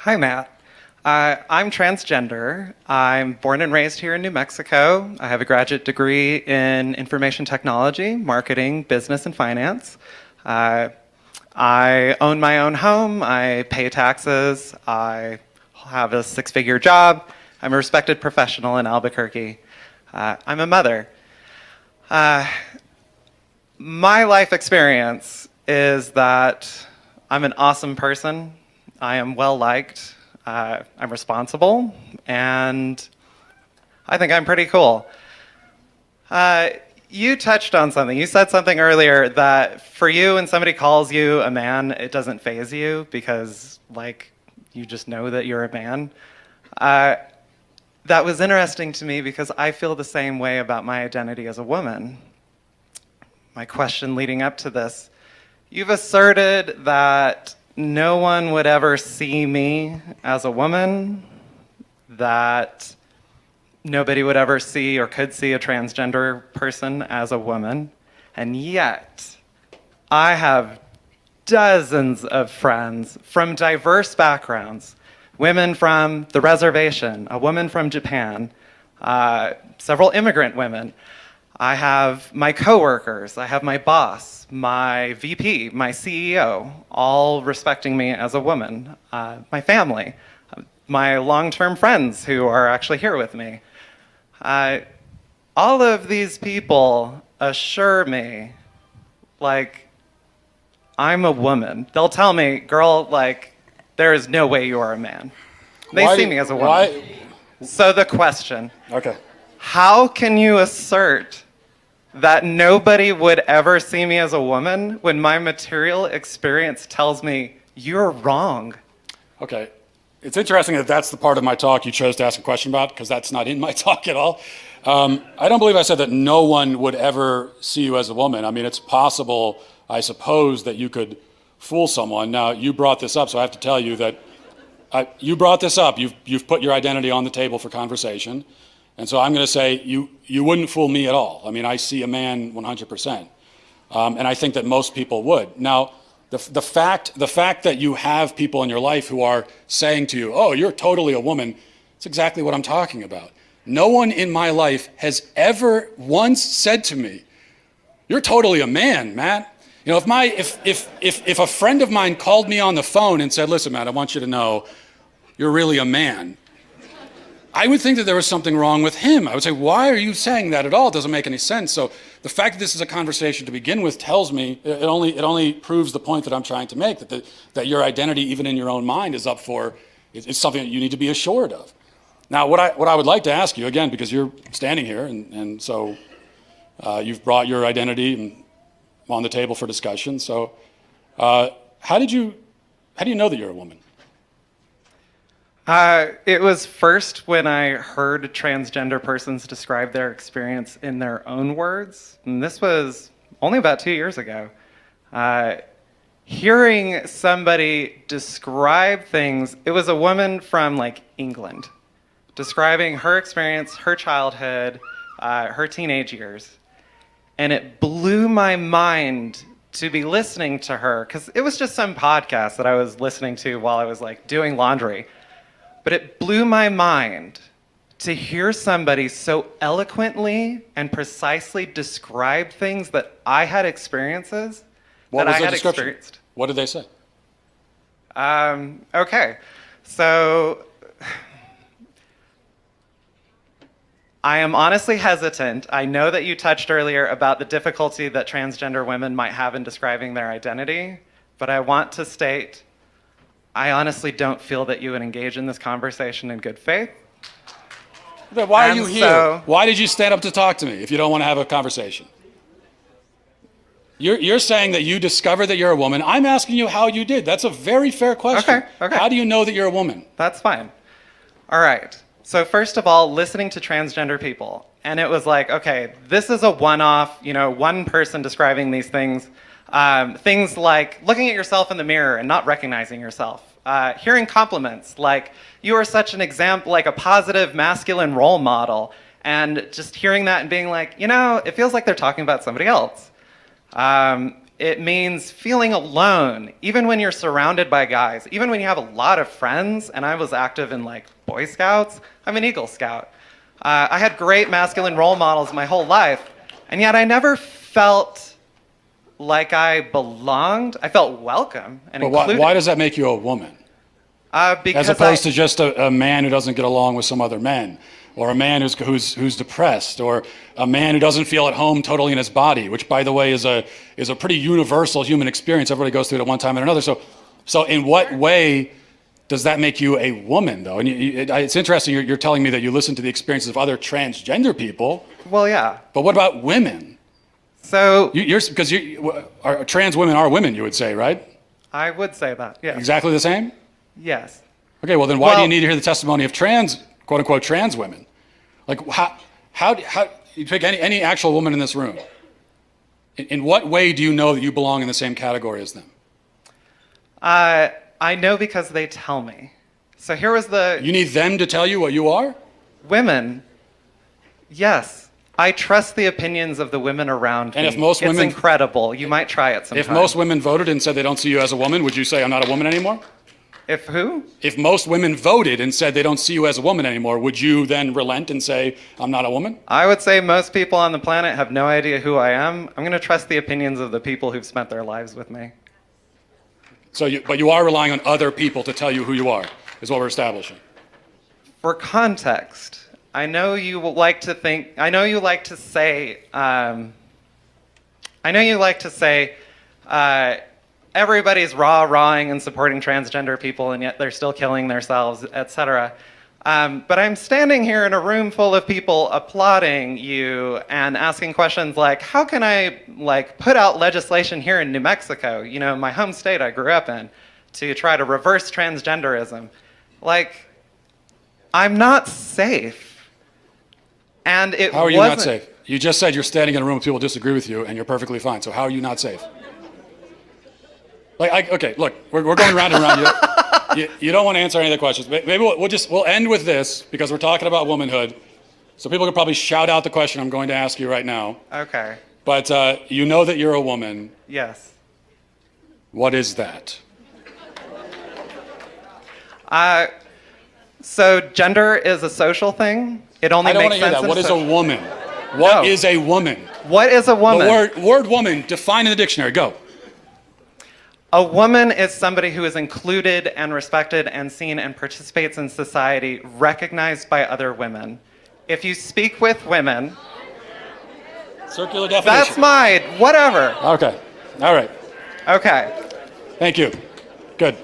Hi, Matt. I'm transgender. I'm born and raised here in New Mexico. I have a graduate degree in information technology, marketing, business, and finance. I own my own home. I pay taxes. I have a six-figure job. I'm a respected professional in Albuquerque. I'm a mother. My life experience is that I'm an awesome person. I am well-liked. I'm responsible, and I think I'm pretty cool. You touched on something. You said something earlier that for you, when somebody calls you a man, it doesn't faze you because, you just know that you're a man. That was interesting to me because I feel the same way about my identity as a woman. My question leading up to this, you've asserted that no one would ever see me as a woman, that nobody would ever see or could see a transgender person as a woman, and yet I have dozens of friends from diverse backgrounds, women from the reservation, a woman from Japan, several immigrant women. I have my coworkers, I have my boss, my VP, my CEO, all respecting me as a woman. My family, my long-term friends who are actually here with me. All of these people assure me, I'm a woman. They'll tell me, girl, there is no way you are a man. They see me as a woman. So the question, okay. How can you assert that nobody would ever see me as a woman when my material experience tells me you're wrong? Okay. It's interesting that that's the part of my talk you chose to ask a question about, because that's not in my talk at all. I don't believe I said that no one would ever see you as a woman. I mean, it's possible, I suppose, that you could fool someone. Now, you brought this up, so I have to tell you that you brought this up. You've put your identity on the table for conversation. And so I'm going to say you wouldn't fool me at all. I mean, I see a man 100%. And I think that most people would. Now, the fact that you have people in your life who are saying to you, oh, you're totally a woman, it's exactly what I'm talking about. No one in my life has ever once said to me, you're totally a man, Matt. You know, if a friend of mine called me on the phone and said, listen, Matt, I want you to know you're really a man, I would think that there was something wrong with him. I would say, why are you saying that at all? It doesn't make any sense. So the fact that this is a conversation to begin with tells me, it only proves the point that I'm trying to make, that your identity, even in your own mind, is up for, it's something that you need to be assured of. Now, what I would like to ask you, again, because you're standing here, and so you've brought your identity on the table for discussion. So how do you know that you're a woman? It was first when I heard transgender persons describe their experience in their own words, and this was only about 2 years ago. Hearing somebody describe things, it was a woman from England, describing her experience, her childhood, her teenage years, and it blew my mind to be listening to her, because it was just some podcast that I was listening to while I was doing laundry. But it blew my mind to hear somebody so eloquently and precisely describe things that I had experiences that I had experienced. What did they say? Okay, so I am honestly hesitant. I know that you touched earlier about the difficulty that transgender women might have in describing their identity, but I want to state, I honestly don't feel that you would engage in this conversation in good faith. Then why are you here? Why did you stand up to talk to me if you don't want to have a conversation? You're saying that you discovered that you're a woman. I'm asking you how you did. That's a very fair question. Okay. How do you know that you're a woman? That's fine. All right. So first of all, listening to transgender people, and it was okay, this is a one-off, one person describing these things. Things like looking at yourself in the mirror and not recognizing yourself. Hearing compliments like, you are such an example, a positive masculine role model. And just hearing that and being it feels like they're talking about somebody else. It means feeling alone, even when you're surrounded by guys, even when you have a lot of friends. And I was active in like Boy Scouts. I'm an Eagle Scout. I had great masculine role models my whole life, and yet I never felt like I belonged. I felt welcome and But included. why does that make you a woman? Because As opposed to just a man who doesn't get along with some other men, or a man who's depressed, or a man who doesn't feel at home totally in his body, which, by the way, is a pretty universal human experience. Everybody goes through it at one time or another. So in what way does that make you a woman, though? And it's interesting. You're telling me that you listen to the experiences of other transgender people. Well, yeah. But what about women? So Because trans women are women, you would say, right? I would say that. Yeah. Exactly the same? Yes. Okay, well then why do Well- you need to hear the testimony of trans, quote unquote, trans women? Like how you pick any actual woman in this room. In what way do you know that you belong in the same category as them? I know because they tell me. So here was the You need them to tell you what you are? women. Yes. I trust the opinions of the women around And me. if most it's women- incredible. You might try it sometime. If most women voted and said they don't see you as a woman, would you say I'm not a woman anymore? If who? If most women voted and said they don't see you as a woman anymore, would you then relent and say I'm not a woman? I would say most people on the planet have no idea who I am. I'm going to trust the opinions of the people who've spent their lives with me. But you are relying on other people to tell you who you are, is what we're establishing. For context, I know you like to think, I know you like to say, everybody's rah-rahing and supporting transgender people, and yet they're still killing themselves, etc. But I'm standing here in a room full of people applauding you and asking questions like, how can I put out legislation here in New Mexico, my home state I grew up in, to try to reverse transgenderism? I'm not safe. And it How are you wasn't, not safe? You just said you're standing in a room with people who disagree with you and you're perfectly fine. So how are you not safe? Okay, look, we're going round and round. You don't want to answer any of the questions. Maybe we'll end with this because we're talking about womanhood. So people can probably shout out the question I'm going to ask you right now. Okay. But you know that you're a woman. Yes. What is that? So gender is a social thing. It only I don't want makes to hear sense. that. What is a social- woman? What No. is a woman? What is a woman? The word woman, define in the dictionary. Go. A woman is somebody who is included and respected and seen and participates in society, recognized by other women. If you speak with women, Circular definition. that's mine. Whatever. Okay. All right. Okay. Thank you. Good.